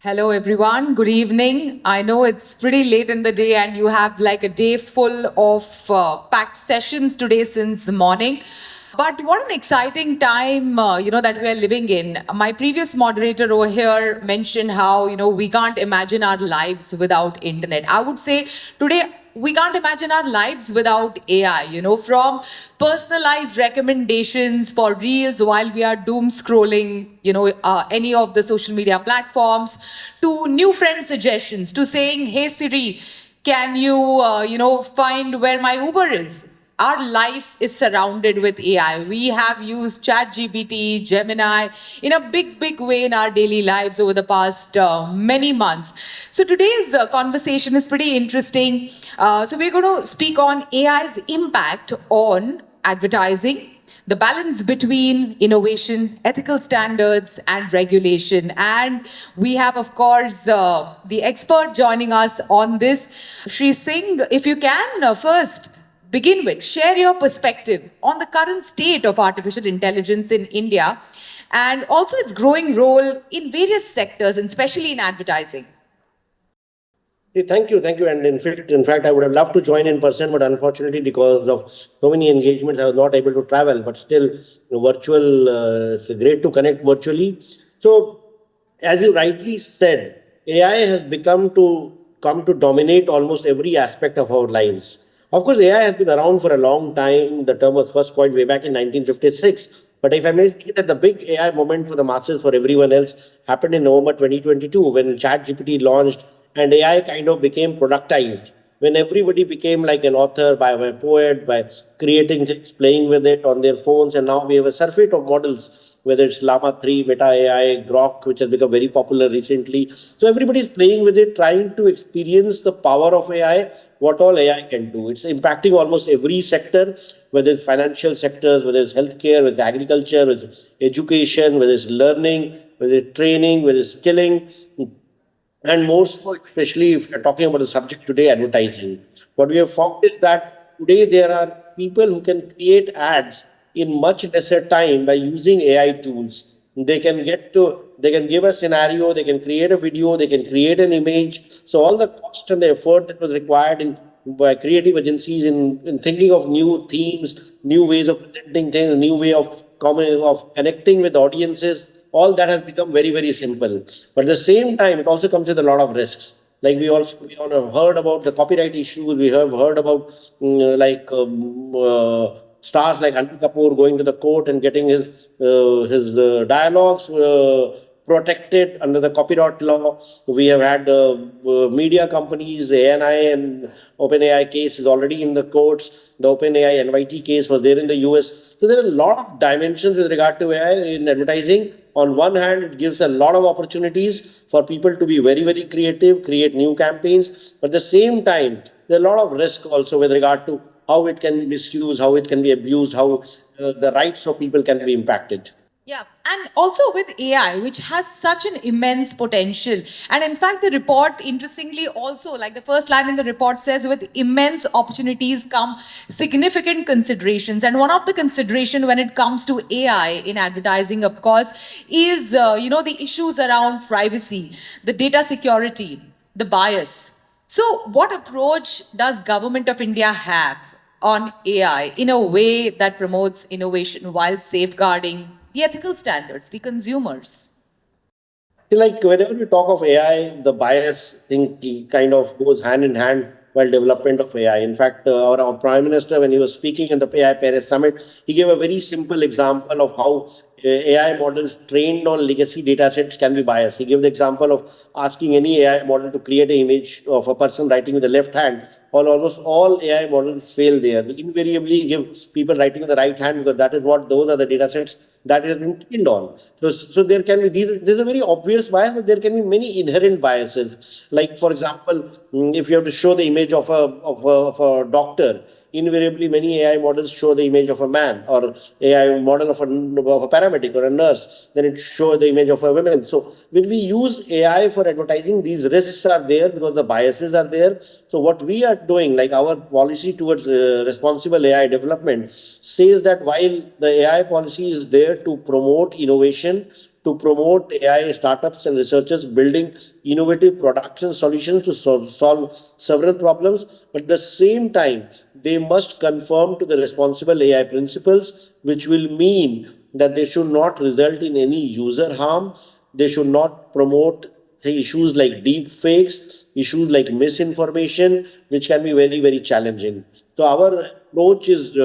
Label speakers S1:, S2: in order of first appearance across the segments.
S1: Hello, everyone. Good evening. I know it's pretty late in the day, and you have like a day full of packed sessions today since morning. But what an exciting time, that we are living in. My previous moderator over here mentioned how, we can't imagine our lives without internet. I would say today we can't imagine our lives without AI, from personalized recommendations for reels while we are doom scrolling, any of the social media platforms, to new friend suggestions, to saying, hey Siri, can you, find where my Uber is? Our life is surrounded with AI. We have used ChatGPT, Gemini in a big way in our daily lives over the past many months. So today's conversation is pretty interesting. So we're going to speak on AI's impact on advertising, the balance between innovation, ethical standards, and regulation. And we have, of course, the expert joining us on this. Shri Singh, if you can first begin with, share your perspective on the current state of artificial intelligence in India and also its growing role in various sectors, and especially in advertising.
S2: Thank you. And in fact, I would have loved to join in person, but unfortunately, because of so many engagements, I was not able to travel. But still, virtual, it's great to connect virtually. So, as you rightly said, AI has come to dominate almost every aspect of our lives. Of course, AI has been around for a long time. The term was first coined way back in 1956. But if I may say that the big AI moment for the masses, for everyone else, happened in November 2022 when ChatGPT launched and AI kind of became productized. When everybody became like an author, by a poet, by creating things, playing with it on their phones, and now we have a surfeit of models, whether it's Llama 3, Meta AI, Grok, which has become very popular recently. So everybody is playing with it, trying to experience the power of AI, what all AI can do. It's impacting almost every sector, whether it's financial sectors, whether it's healthcare, whether it's agriculture, whether it's education, whether it's learning, whether it's training, whether it's skilling. And more so, especially if you're talking about the subject today, advertising. What we have found is that today there are people who can create ads in much lesser time by using AI tools. They can give a scenario, they can create a video, they can create an image. So all the cost and the effort that was required in by creative agencies in thinking of new themes, new ways of presenting things, new way of of connecting with audiences, all that has become very simple. But at the same time, it also comes with a lot of risks. Like we all have heard about the copyright issues. We have heard about stars like Anil Kapoor going to the court and getting his dialogues protected under the copyright law. We have had media companies, the ANI and OpenAI case is already in the courts. The OpenAI NYT case was there in the US. So there are a lot of dimensions with regard to AI in advertising. On one hand, it gives a lot of opportunities for people to be very creative, create new campaigns. But at the same time, there are a lot of risk also with regard to how it can be misused, how it can be abused, how the rights of people can be impacted.
S1: Yeah, and also with AI, which has such an immense potential. And in fact, the report, interestingly, also, like the first line in the report says, with immense opportunities come significant considerations. And one of the consideration when it comes to AI in advertising, of course, is, the issues around privacy, the data security, the bias. So, what approach does Government of India have on AI in a way that promotes innovation while safeguarding the ethical standards, the consumers?
S2: Like whenever we talk of AI, the bias thing kind of goes hand in hand while development of AI. In fact, our Prime Minister, when he was speaking in the AI Paris Summit, he gave a very simple example of how AI models trained on legacy data sets can be biased. He gave the example of asking any AI model to create an image of a person writing with the left hand. On almost all AI models fail there. They invariably give people writing with the right hand because that is what those are the data sets that it has been trained on. So there can be these. There's a very obvious bias, but there can be many inherent biases. Like for example, if you have to show the image of of a doctor, invariably many AI models show the image of a man, or AI model of a paramedic or a nurse, then it shows the image of a woman. So when we use AI for advertising, these risks are there because the biases are there. So what we are doing, like our policy towards responsible AI development, says that while the AI policy is there to promote innovation, to promote AI startups and researchers building innovative production solutions to solve several problems. But at the same time, they must conform to the responsible AI principles, which will mean that they should not result in any user harm. They should not promote issues like deep fakes, issues like misinformation, which can be very, very challenging. So our approach is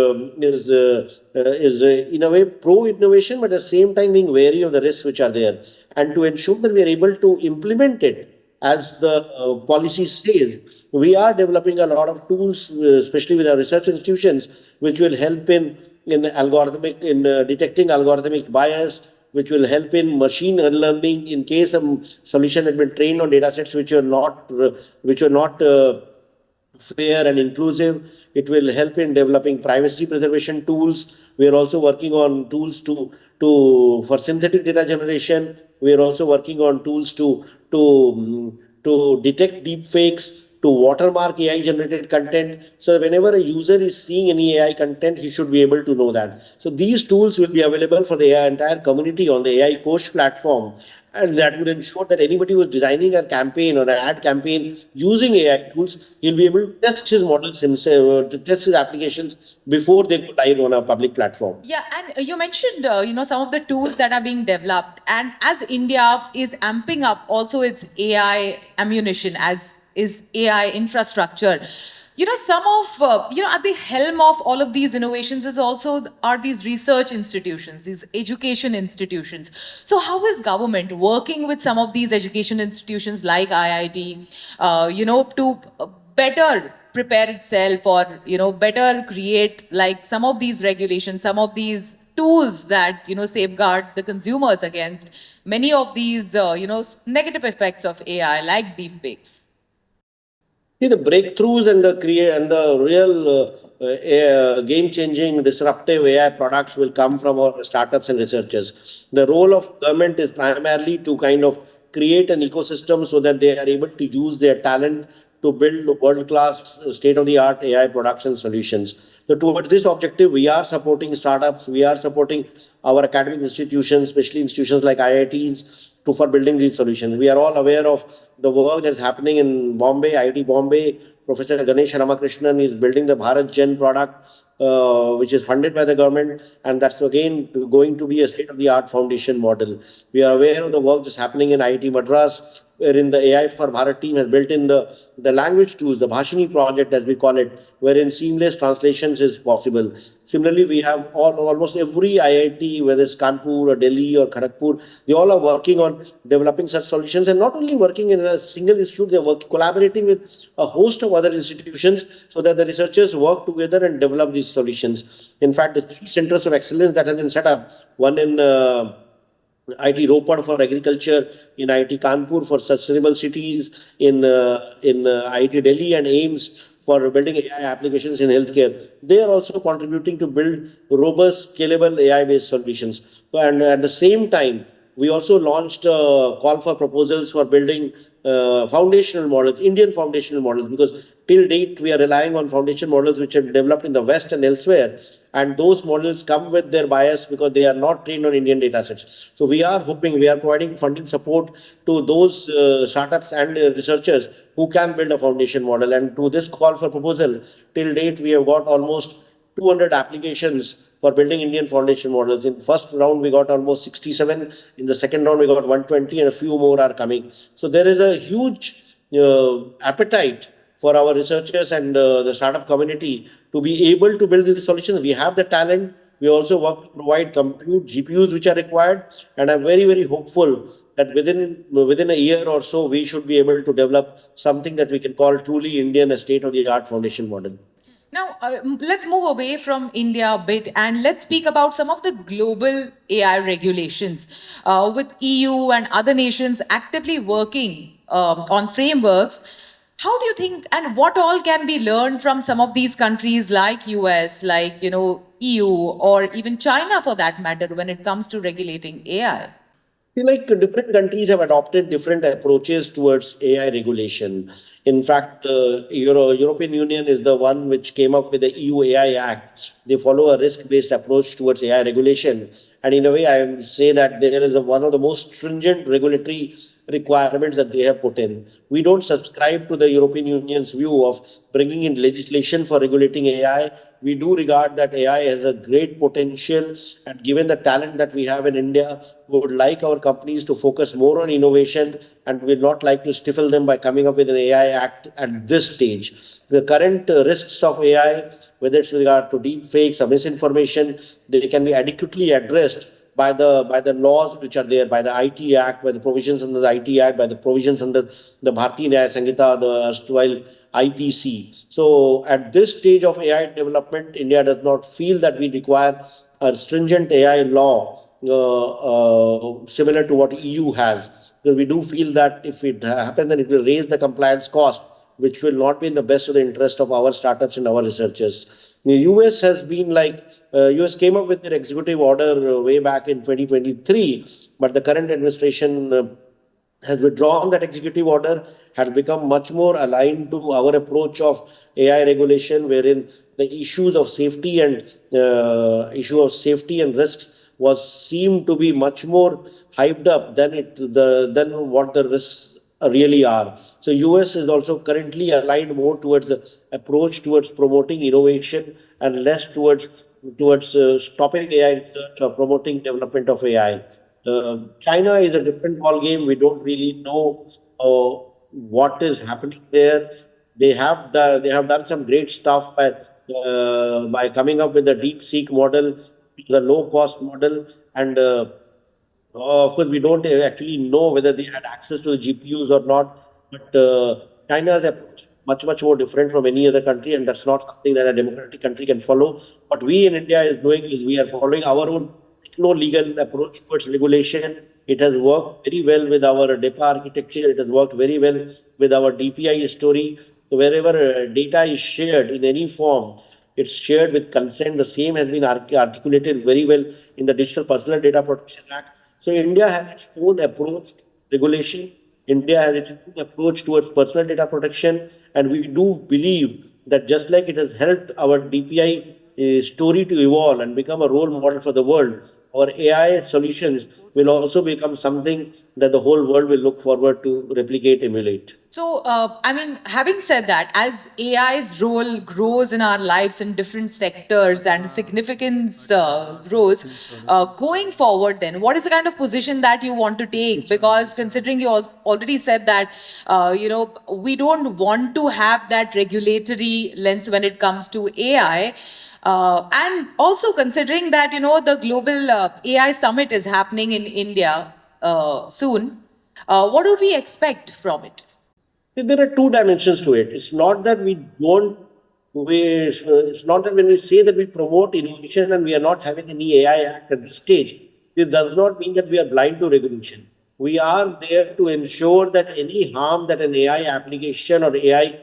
S2: in a way pro innovation, but at the same time being wary of the risks which are there, and to ensure that we are able to implement it as the policy says. We are developing a lot of tools, especially with our research institutions, which will help in detecting algorithmic bias, which will help in machine learning in case a solution has been trained on data sets which are not fair and inclusive. It will help in developing privacy preservation tools. We are also working on tools to for synthetic data generation. We are also working on tools to to detect deep fakes, to watermark AI generated content. So whenever a user is seeing any AI content, he should be able to know that. So these tools will be available for the entire community on the AI Coach platform. And that would ensure that anybody who is designing a campaign or an ad campaign using AI tools, he'll be able to test his models himself, to test his applications before they go live on a public platform.
S1: Yeah, and you mentioned, some of the tools that are being developed, and as India is amping up also its AI ammunition, as is AI infrastructure. Some of at the helm of all of these innovations is also are these research institutions, these education institutions. So, how is government working with some of these education institutions like IIT, to better prepare itself, or better create like some of these regulations, some of these tools that safeguard the consumers against many of these negative effects of AI like deepfakes?
S2: See, the breakthroughs and the real game-changing, disruptive AI products will come from our startups and researchers. The role of government is primarily to kind of create an ecosystem so that they are able to use their talent to build world-class, state-of-the-art AI production solutions. So towards this objective, we are supporting startups, we are supporting our academic institutions, especially institutions like IITs, for building these solutions. We are all aware of the work that's happening in Bombay, IIT Bombay. Professor Ganesh Ramakrishnan is building the Bharat Gen product, which is funded by the government, and that's again going to be a state-of-the-art foundation model. We are aware of the work that's happening in IIT Madras, wherein the AI for Bharat team has built in the language tools, the Bhashini project, as we call it, wherein seamless translations is possible. Similarly, we have almost every IIT, whether it's Kanpur or Delhi or Kharagpur, they all are working on developing such solutions, and not only working in a single institute, they're collaborating with a host of other institutions so that the researchers work together and develop these solutions. In fact, the three centers of excellence that have been set up, one in IIT Ropar for agriculture, in IIT Kanpur for sustainable cities, in IIT Delhi and AIMS for building AI applications in healthcare. They are also contributing to build robust, scalable AI-based solutions. And at the same time, we also launched a call for proposals for building foundational models, Indian foundational models, because till date we are relying on foundation models which are developed in the West and elsewhere, and those models come with their bias because they are not trained on Indian data sets. So we are hoping, we are providing funding support to those startups and researchers who can build a foundation model. And to this call for proposal, till date we have got almost 200 applications for building Indian foundation models. In first round, we got almost 67. In the second round, we got 120, and a few more are coming. So there is a huge appetite for our researchers and the startup community to be able to build these solutions. We have the talent. We also work to provide compute GPUs which are required, and I'm very, very hopeful that within a year or so, we should be able to develop something that we can call truly Indian, a state-of-the-art foundation model.
S1: Now, let's move away from India a bit and let's speak about some of the global AI regulations. With EU and other nations actively working on frameworks, how do you think and what all can be learned from some of these countries like US, like, EU, or even China for that matter when it comes to regulating AI?
S2: See, like different countries have adopted different approaches towards AI regulation. In fact, European Union is the one which came up with the EU AI Act. They follow a risk-based approach towards AI regulation, and in a way, I would say that there is one of the most stringent regulatory requirements that they have put in. We don't subscribe to the European Union's view of bringing in legislation for regulating AI. We do regard that AI has a great potential, and given the talent that we have in India, we would like our companies to focus more on innovation, and we would not like to stifle them by coming up with an AI Act at this stage. The current risks of AI, whether it's with regard to deep fakes or misinformation, they can be adequately addressed by the laws which are there, by the IT Act, by the provisions under the IT Act, by the provisions under the Bharatiya Nyaya Sanhita, the erstwhile IPC. So at this stage of AI development, India does not feel that we require a stringent AI law similar to what EU has. Because we do feel that if it happens, then it will raise the compliance cost, which will not be in the best of the interest of our startups and our researchers. The US has been like, US came up with their executive order way back in 2023, but the current administration has withdrawn that executive order, had become much more aligned to our approach of AI regulation, wherein the issue of safety and risks was seemed to be much more hyped up than what the risks really are. So US is also currently aligned more towards the approach towards promoting innovation and less towards stopping AI research or promoting development of AI. China is a different ball game. We don't really know what is happening there. They have done some great stuff by coming up with the deep seek model, the low cost model, and of course, we don't actually know whether they had access to the GPUs or not. But China's approach is much, much more different from any other country, and that's not something that a democratic country can follow. What we in India is doing is we are following our own techno-legal approach towards regulation. It has worked very well with our DEPA architecture. It has worked very well with our DPI story. So wherever data is shared in any form, it's shared with consent. The same has been articulated very well in the Digital Personal Data Protection Act. So India has its own approach to regulation. India has its own approach towards personal data protection, and we do believe that just like it has helped our DPI story to evolve and become a role model for the world, our AI solutions will also become something that the whole world will look forward to replicate, emulate.
S1: So, I mean, having said that, as AI's role grows in our lives in different sectors and significance grows, going forward, then what is the kind of position that you want to take? Because considering you already said that, we don't want to have that regulatory lens when it comes to AI. And also considering that, the global AI summit is happening in India soon, what do we expect from it?
S2: There are two dimensions to it. It's not that we don't. It's not that when we say that we promote innovation and we are not having any AI act at this stage, this does not mean that we are blind to regulation. We are there to ensure that any harm that an AI application or AI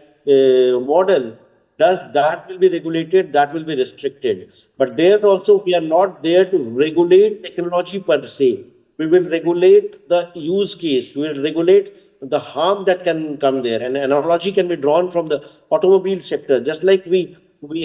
S2: model does, that will be regulated, that will be restricted. But there also, we are not there to regulate technology per se. We will regulate the use case. We will regulate the harm that can come there. An analogy can be drawn from the automobile sector. Just like we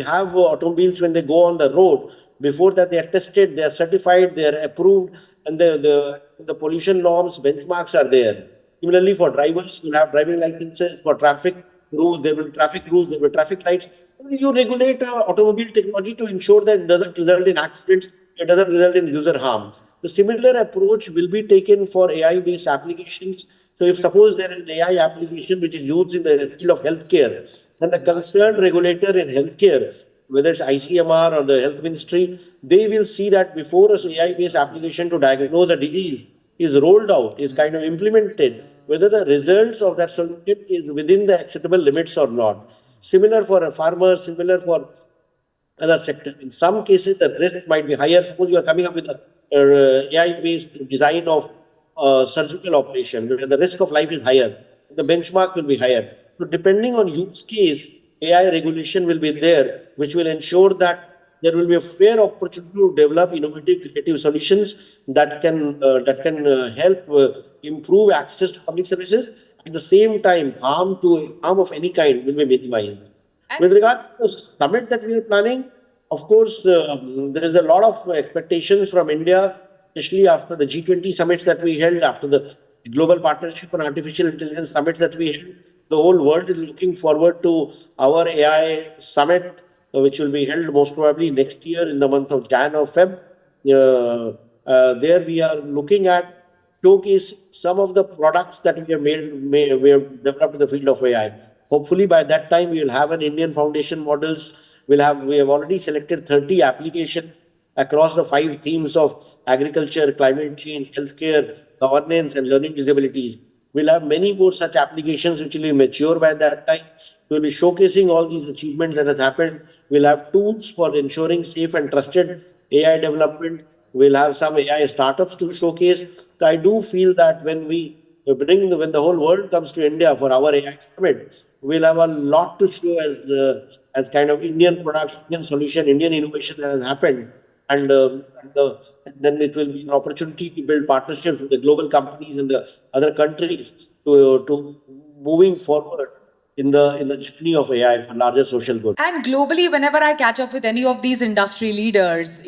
S2: have automobiles when they go on the road, before that they are tested, they are certified, they are approved, and the pollution norms, benchmarks are there. Similarly, for drivers, you have driving licenses. For traffic rules, there will be traffic rules, there will be traffic lights. You regulate automobile technology to ensure that it doesn't result in accidents, it doesn't result in user harm. The similar approach will be taken for AI-based applications. So if suppose there is an AI application which is used in the field of healthcare, then the concerned regulator in healthcare, whether it's ICMR or the health ministry, they will see that before an AI-based application to diagnose a disease is rolled out, is kind of implemented, whether the results of that solution is within the acceptable limits or not. Similar for a farmer, similar for other sector. In some cases, the risk might be higher. Suppose you are coming up with a AI-based design of surgical operation, where the risk of life is higher, the benchmark will be higher. So, depending on use case, AI regulation will be there, which will ensure that there will be a fair opportunity to develop innovative, creative solutions that can help improve access to public services. At the same time, harm of any kind will be minimized.
S1: And
S2: With regard to the summit that we are planning, of course, there is a lot of expectations from India, especially after the G20 summits that we held, after the Global Partnership on Artificial Intelligence summits that we held. The whole world is looking forward to our AI summit, which will be held most probably next year in the month of Jan or Feb. There we are looking at showcase some of the products that we have developed in the field of AI. Hopefully, by that time, we will have an Indian foundation models. We have already selected 30 applications across the five themes of agriculture, climate change, healthcare, governance, and learning disabilities. We'll have many more such applications which will be mature by that time. We'll be showcasing all these achievements that has happened. We'll have tools for ensuring safe and trusted AI development. We'll have some AI startups to showcase. So I do feel that when the whole world comes to India for our AI summit, we'll have a lot to show as kind of Indian products, Indian solution, Indian innovation that has happened, and then it will be an opportunity to build partnerships with the global companies in the other countries to moving forward in the journey of AI for larger social good.
S1: And globally, whenever I catch up with any of these industry leaders,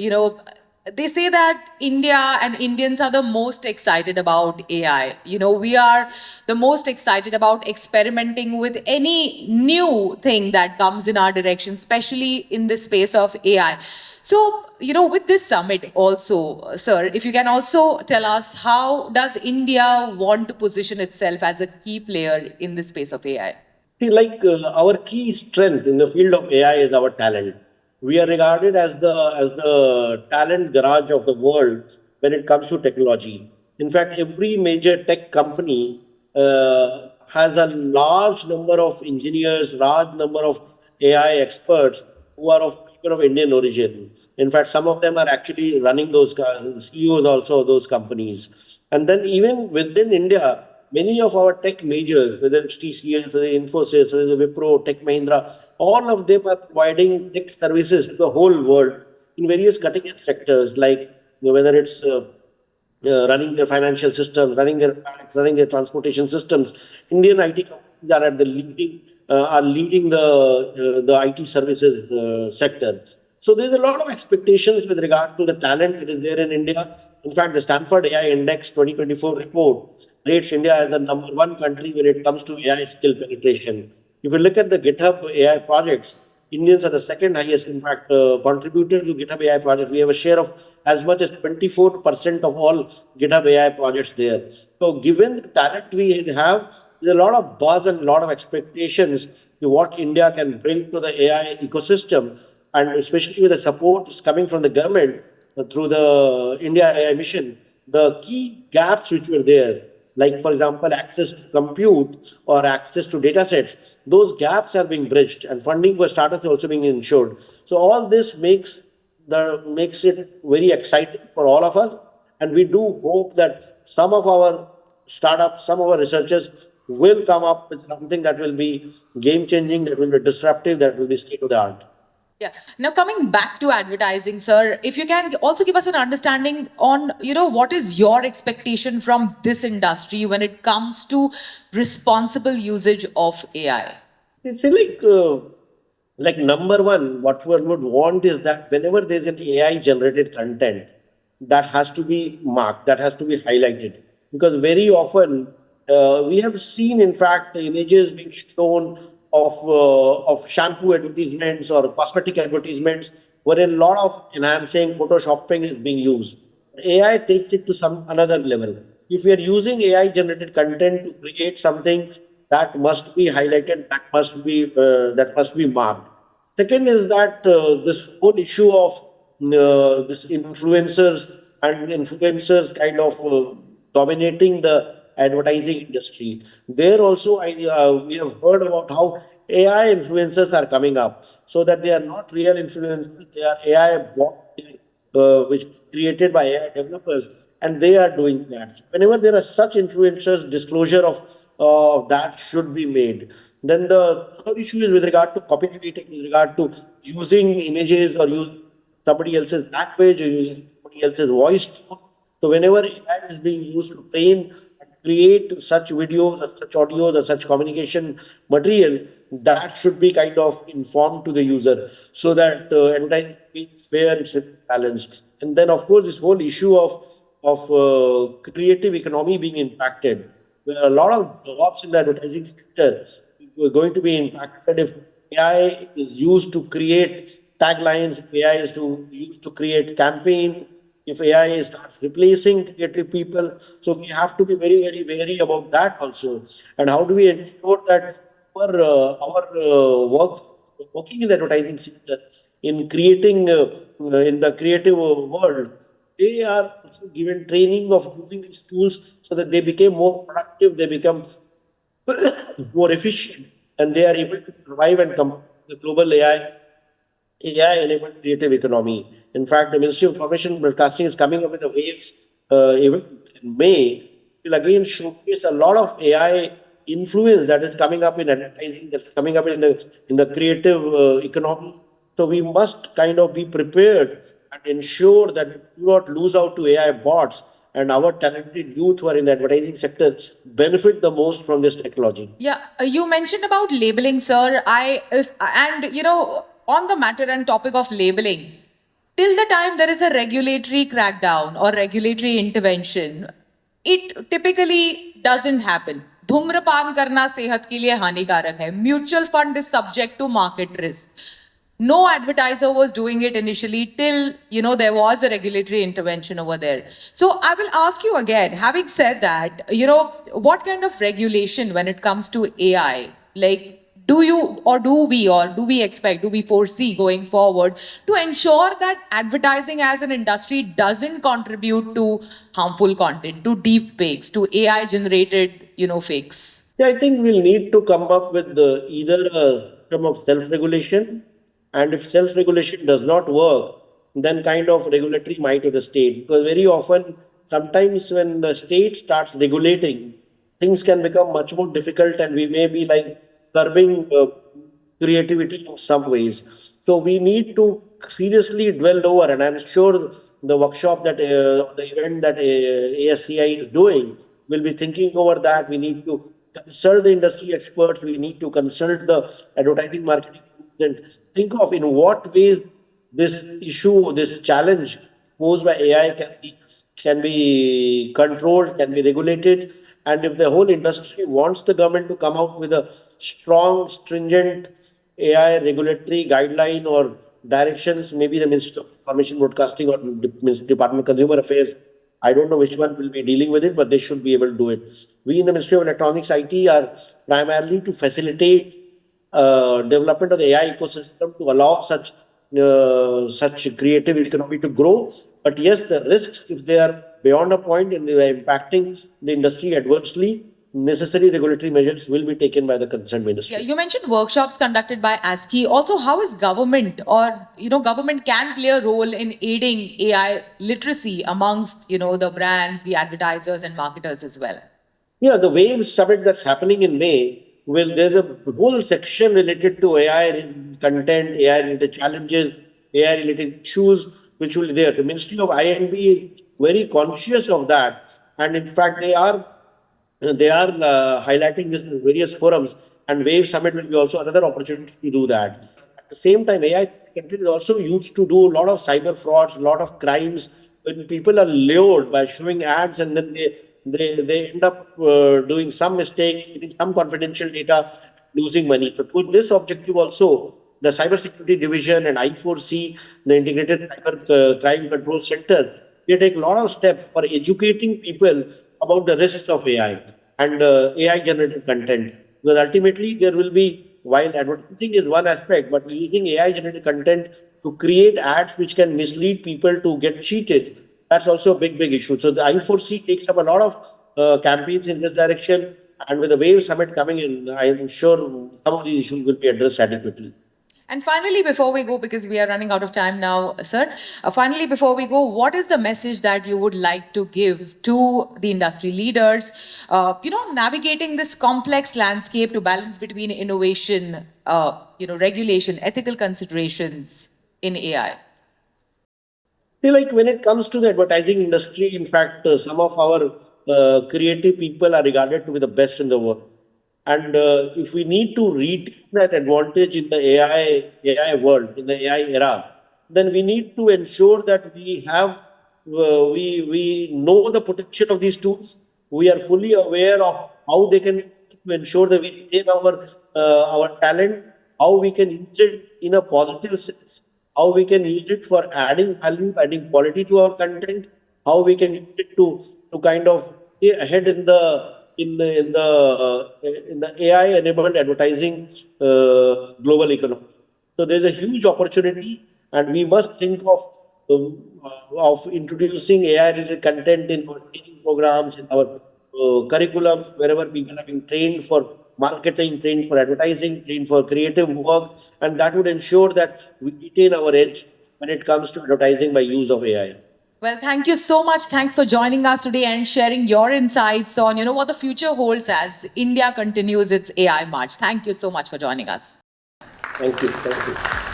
S1: they say that India and Indians are the most excited about AI. We are the most excited about experimenting with any new thing that comes in our direction, especially in the space of AI. So, with this summit also, sir, if you can also tell us, how does India want to position itself as a key player in the space of AI?
S2: See, like our key strength in the field of AI is our talent. We are regarded as the talent garage of the world when it comes to technology. In fact, every major tech company has a large number of engineers, large number of AI experts who are of people of Indian origin. In fact, some of them are actually running those CEOs also of those companies. And then even within India, many of our tech majors, whether it's TCS, whether Infosys, whether Wipro, Tech Mahindra, all of them are providing tech services to the whole world in various cutting edge sectors, like whether it's running their financial systems, running their banks, running their transportation systems. Indian IT companies are at the leading are leading the IT services sector. So there's a lot of expectations with regard to the talent that is there in India. In fact, the Stanford AI Index 2024 report rates India as the number one country when it comes to AI skill penetration. If you look at the GitHub AI projects, Indians are the second highest, in fact, contributor to GitHub AI projects. We have a share of as much as 24% of all GitHub AI projects there. So, given the talent we have, there's a lot of buzz and a lot of expectations to what India can bring to the AI ecosystem, and especially with the support that's coming from the government through the India AI mission. The key gaps which were there, like for example access to compute or access to data sets, those gaps are being bridged and funding for startups is also being ensured. So all this makes it very exciting for all of us, and we do hope that some of our startups, some of our researchers will come up with something that will be game changing, that will be disruptive, that will be state of the art.
S1: Yeah. Now coming back to advertising, sir, if you can also give us an understanding on, what is your expectation from this industry when it comes to responsible usage of AI?
S2: It's like number one, what one would want is that whenever there's an AI generated content, that has to be marked, that has to be highlighted. Because very often we have seen, in fact, images being shown of shampoo advertisements or cosmetic advertisements where a lot of enhancing, photoshopping is being used. AI takes it to some another level. If we are using AI generated content to create something, that must be highlighted, that must be marked. Second is that this whole issue of this influencers kind of dominating the advertising industry. There also, we have heard about how AI influencers are coming up, so that they are not real influencers; they are AI bot, which created by AI developers, and they are doing that. So whenever there are such influencers, disclosure of that should be made. Then the third issue is with regard to copywriting, with regard to using images or use somebody else's language, you're using somebody else's voice tone. So whenever AI is being used to train and create such videos or such audios or such communication material, that should be kind of informed to the user so that advertising is fair, it's balanced. And then, of course, this whole issue of creative economy being impacted. There are a lot of jobs in the advertising sector were going to be impacted if AI is used to create taglines, if AI is used to create campaign, if AI starts replacing creative people. So we have to be very, very wary about that also. And how do we ensure that our working in the advertising sector, in creating in the creative world, they are also given training of using these tools so that they become more productive, they become more efficient, and they are able to survive and compete with the global AI-enabled creative economy. In fact, the Ministry of Information and Broadcasting is coming up with a Waves event in May. Will again showcase a lot of AI influence that is coming up in advertising, that's coming up in the creative economy. So we must kind of be prepared and ensure that we do not lose out to AI bots, and our talented youth who are in the advertising sector benefit the most from this technology.
S1: Yeah, you mentioned about labeling, sir. And on the matter and topic of labeling, till the time there is a regulatory crackdown or regulatory intervention, it typically doesn't happen. धूम्रपान करना सेहत के लिए हानिकारक है. Mutual fund is subject to market risk. No advertiser was doing it initially till there was a regulatory intervention over there. So I will ask you again, having said that, what kind of regulation when it comes to AI, like do we expect, do we foresee going forward to ensure that advertising as an industry doesn't contribute to harmful content, to deep fakes, to AI generated fakes?
S2: Yeah, I think we'll need to come up with either a system of self-regulation, and if self-regulation does not work, then kind of regulatory might of the state. Because very often, sometimes when the state starts regulating, things can become much more difficult, and we may be like curbing creativity in some ways. So we need to seriously dwell over, and I'm sure the workshop that the event that ASCI is doing will be thinking over that. We need to consult the industry experts. We need to consult the advertising marketing and think of in what ways this issue, this challenge posed by AI can be controlled, can be regulated, and if the whole industry wants the government to come out with a strong, stringent AI regulatory guideline or directions, maybe the Ministry of Information Broadcasting or Department of Consumer Affairs. I don't know which one will be dealing with it, but they should be able to do it. We in the Ministry of Electronics IT are primarily to facilitate development of the AI ecosystem to allow such creative economy to grow. But yes, the risks, if they are beyond a point and they are impacting the industry adversely, necessary regulatory measures will be taken by the concerned
S1: Yeah,
S2: ministry.
S1: you mentioned workshops conducted by ASCI. Also, how is government or government can play a role in aiding AI literacy amongst the brands, the advertisers, and marketers as well?
S2: Yeah, the Wave Summit that's happening in May, well, there's a whole section related to AI content, AI related challenges, AI related issues, which will be there. The Ministry of I&B is very conscious of that. And in fact, they are highlighting this in various forums, and Wave Summit will be also another opportunity to do that. At the same time, AI content is also used to do a lot of cyber frauds, a lot of crimes, when people are lured by showing ads and then they end up doing some mistake, getting some confidential data, losing money. So to this objective also, the Cybersecurity Division and I4C, the Integrated Cyber Crime Control Center, they take a lot of steps for educating people about the risks of AI and AI generated content. Because ultimately, there will be, while advertising is one aspect, but using AI generated content to create ads which can mislead people to get cheated, that's also a big, big issue. So the I4C takes up a lot of campaigns in this direction. And with the Wave Summit coming in, I'm sure some of these issues will be addressed adequately.
S1: And finally, before we go, because we are running out of time now, sir, finally, before we go, what is the message that you would like to give to the industry leaders, navigating this complex landscape to balance between innovation, regulation, ethical considerations in AI?
S2: See, like when it comes to the advertising industry, in fact, some of our creative people are regarded to be the best in the world. And if we need to retain that advantage in the AI world, in the AI era, then we need to ensure that we know the potential of these tools. We are fully aware of how they can to ensure that we retain our talent, how we can use it in a positive sense, how we can use it for adding value, adding quality to our content, how we can use it to kind of stay ahead in the AI enabled advertising global economy. So there's a huge opportunity, and we must think of introducing AI related content in our training programs, in our curriculums, wherever people are being trained for marketing, trained for advertising, trained for creative work, and that would ensure that we retain our edge when it comes to advertising by use of AI.
S1: Well, thank you so much. Thanks for joining us today and sharing your insights on, what the future holds as India continues its AI march. Thank you so much for joining us.
S2: Thank you. Thank you.